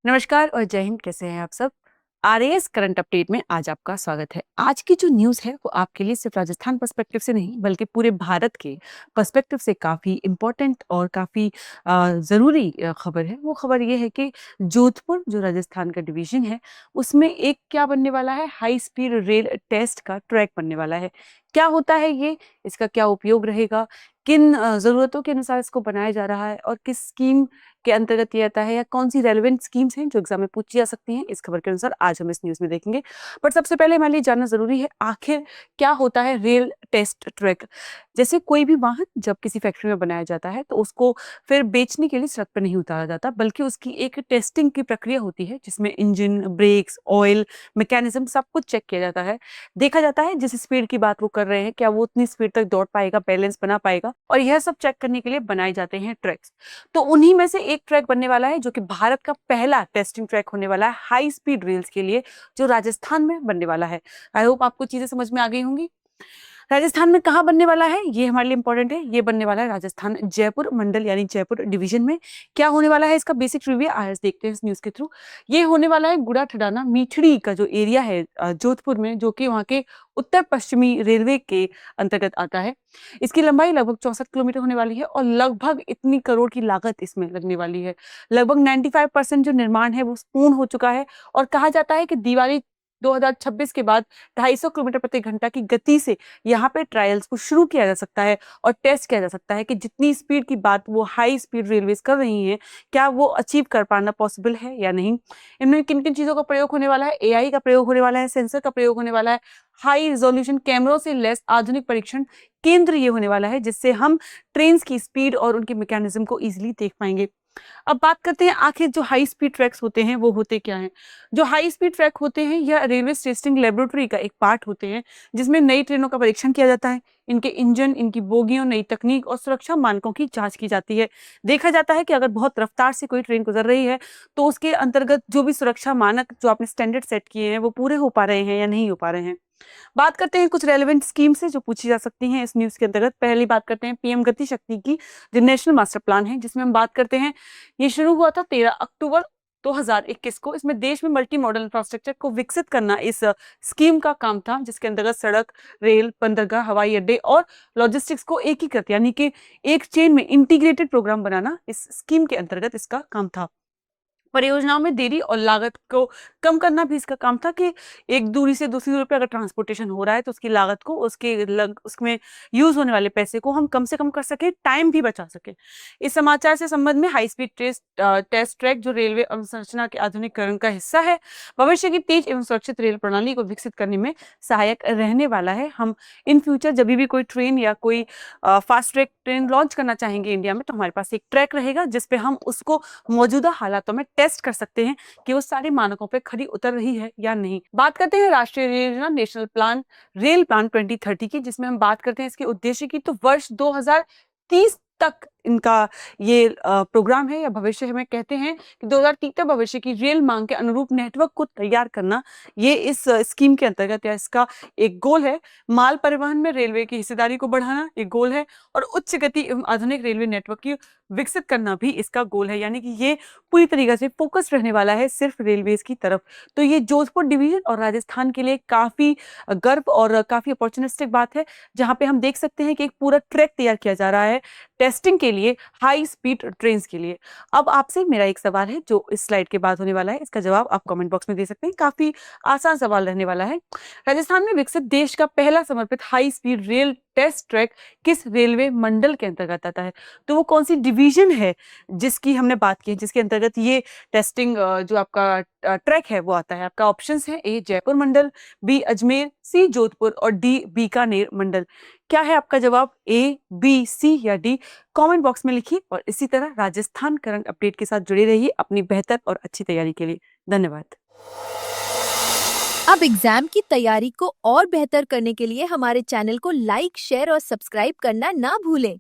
नमस्कार और जय हिंद। कैसे हैं आप सब? आरएएस करंट अपडेट में आज आपका स्वागत है। आज की जो न्यूज़ है वो आपके लिए सिर्फ राजस्थान पर्सपेक्टिव से नहीं बल्कि पूरे भारत के पर्सपेक्टिव से काफ़ी इम्पोर्टेंट और काफ़ी ज़रूरी खबर है। वो खबर ये है कि जोधपुर जो राजस्थान का डिवीज़न है उसमें एक क्या बनने वाला है, हाई स्पीड रेल टेस्ट का ट्रैक बनने वाला है। क्या होता है ये, इसका क्या उपयोग रहेगा, किन ज़रूरतों के अनुसार इसको बनाया जा रहा है और किस स्कीम के अंतर्गत ये आता है या कौन सी रेलेवेंट स्कीम्स हैं जो एग्जाम में पूछी जा सकती हैं, इस खबर के अनुसार आज हम इस न्यूज़ में देखेंगे। बट सबसे पहले हमारे लिए जानना ज़रूरी है आखिर क्या होता है रेल टेस्ट ट्रैक। जैसे कोई भी वाहन जब किसी फैक्ट्री में बनाया जाता है तो उसको फिर बेचने के लिए सड़क पर नहीं उतारा जाता बल्कि उसकी एक टेस्टिंग की प्रक्रिया होती है जिसमें इंजन, ब्रेक्स, ऑयल, मैकेनिज्म सब कुछ चेक किया जाता है। देखा जाता है जिस स्पीड की बात वो कर रहे हैं क्या वो उतनी स्पीड तक दौड़ पाएगा, बैलेंस बना पाएगा, और यह सब चेक करने के लिए बनाए जाते हैं ट्रैक्स। तो उन्हीं में से एक ट्रैक बनने वाला है जो कि भारत का पहला टेस्टिंग ट्रैक होने वाला है हाई स्पीड रेल्स के लिए, जो राजस्थान में बनने वाला है। आई होप आपको चीजें समझ में आ गई होंगी। राजस्थान में कहाँ बनने वाला है ये हमारे लिए इंपॉर्टेंट है। ये बनने वाला है राजस्थान जयपुर मंडल यानी जयपुर डिवीजन में। क्या होने वाला है इसका बेसिक रिव्यू आज देखते हैं इस न्यूज के थ्रू। ये होने वाला है गुड़ा ठिडाना मीठड़ी का जो एरिया है जोधपुर में, जो कि वहाँ के उत्तर पश्चिमी रेलवे के अंतर्गत आता है। इसकी लंबाई लगभग 64 किलोमीटर होने वाली है और लगभग इतनी करोड़ की लागत इसमें लगने वाली है। लगभग 95% जो निर्माण है वो पूर्ण हो चुका है और कहा जाता है कि दिवाली 2026 के बाद 250 किलोमीटर प्रति घंटा की गति से यहाँ पे ट्रायल्स को शुरू किया जा सकता है और टेस्ट किया जा सकता है कि जितनी स्पीड की बात वो हाई स्पीड रेलवेज कर रही हैं क्या वो अचीव कर पाना पॉसिबल है या नहीं। इनमें किन किन चीज़ों का प्रयोग होने वाला है, एआई का प्रयोग होने वाला है, सेंसर का प्रयोग होने वाला है, हाई रिजोल्यूशन कैमरों से लेस आधुनिक परीक्षण केंद्र ये होने वाला है जिससे हम ट्रेन की स्पीड और उनके मैकेनिज्म को इजिली देख पाएंगे। अब बात करते हैं आखिर जो हाई स्पीड ट्रैक्स होते हैं वो होते क्या हैं। जो हाई स्पीड ट्रैक होते हैं यह रेलवे टेस्टिंग लेबोरेटरी का एक पार्ट होते हैं जिसमें नई ट्रेनों का परीक्षण किया जाता है। इनके इंजन, इनकी बोगियों, नई तकनीक और सुरक्षा मानकों की जांच की जाती है। देखा जाता है कि अगर बहुत रफ्तार से कोई ट्रेन गुजर रही है तो उसके अंतर्गत जो भी सुरक्षा मानक जो आपने स्टैंडर्ड सेट किए हैं वो पूरे हो पा रहे हैं या नहीं हो पा रहे हैं। बात करते हैं कुछ रेलेवेंट स्कीम से जो पूछी जा सकती हैं इस न्यूज़ के अंतर्गत। पहली बात करते हैं पीएम गति शक्ति की, जो नेशनल मास्टर प्लान है जिसमें हम बात करते हैं। ये शुरू हुआ था 13 अक्टूबर 2021 को। इसमें देश में मल्टी मॉडल इंफ्रास्ट्रक्चर को विकसित करना इस स्कीम का काम था, जिसके अंतर्गत सड़क, रेल, बंदरगाह, हवाई अड्डे और लॉजिस्टिक्स को एकीकृत यानी कि एक चेन में इंटीग्रेटेड प्रोग्राम बनाना इस स्कीम के अंतर्गत इसका काम था। परियोजनाओं में देरी और लागत को कम करना भी इसका काम था कि एक दूरी से दूसरी दूरी पे अगर ट्रांसपोर्टेशन हो रहा है तो उसकी लागत को, उसमें यूज होने वाले पैसे को हम कम से कम कर सके, टाइम भी बचा सके। इस समाचार से संबंध में हाई स्पीड टेस्ट ट्रैक जो रेलवे अवसंरचना के आधुनिकीकरण का हिस्सा है, भविष्य की तेज एवं सुरक्षित रेल प्रणाली को विकसित करने में सहायक रहने वाला है। हम इन फ्यूचर जब भी कोई ट्रेन या कोई फास्ट ट्रैक ट्रेन लॉन्च करना चाहेंगे इंडिया में तो हमारे पास एक ट्रैक रहेगा जिसपे हम उसको मौजूदा हालातों में टेस्ट कर सकते हैं कि वो सारे मानकों पे खरी उतर रही है या नहीं। बात करते हैं राष्ट्रीय रेल योजना नेशनल प्लान रेल प्लान 2030 की, जिसमें हम बात करते हैं इसके उद्देश्य की। तो वर्ष 2030 तक इनका ये प्रोग्राम है या भविष्य हमें कहते हैं कि 2030 तक भविष्य की रेल मांग के अनुरूप नेटवर्क को तैयार करना, ये इस स्कीम के अंतर्गत या इसका एक गोल है। माल परिवहन में रेलवे की हिस्सेदारी को बढ़ाना एक गोल है और उच्च गति एवं आधुनिक रेलवे नेटवर्क की विकसित करना भी इसका गोल है। यानी कि ये पूरी तरीके से फोकस रहने वाला है सिर्फ रेलवेज की तरफ। तो ये जोधपुर डिवीजन और राजस्थान के लिए काफी गर्व और काफी अपॉर्चुनिस्टिक बात है, जहां पे हम देख सकते हैं कि एक पूरा ट्रैक तैयार किया जा रहा है टेस्टिंग के लिए, हाई स्पीड ट्रेन के लिए। अब आपसे मेरा एक सवाल है जो इस स्लाइड के बाद होने वाला है, इसका जवाब आप कमेंट बॉक्स में दे सकते हैं। काफी आसान सवाल रहने वाला है। राजस्थान में विकसित देश का पहला समर्पित high speed rail test track किस रेलवे मंडल के अंतर्गत आता है? तो वो कौन सी डिवीजन है जिसकी हमने बात की है, जिसके अंतर्गत ये टेस्टिंग जो आपका ट्रैक है वो आता है? आपका ऑप्शंस है ए जयपुर मंडल, बी अजमेर, सी जोधपुर और डी बीकानेर मंडल। क्या है आपका जवाब? ए, बी, सी या डी? कमेंट बॉक्स में लिखिए और इसी तरह राजस्थान करंट अपडेट के साथ जुड़े रहिए अपनी बेहतर और अच्छी तैयारी के लिए। धन्यवाद। अब एग्जाम की तैयारी को और बेहतर करने के लिए हमारे चैनल को लाइक, शेयर और सब्सक्राइब करना ना भूलें।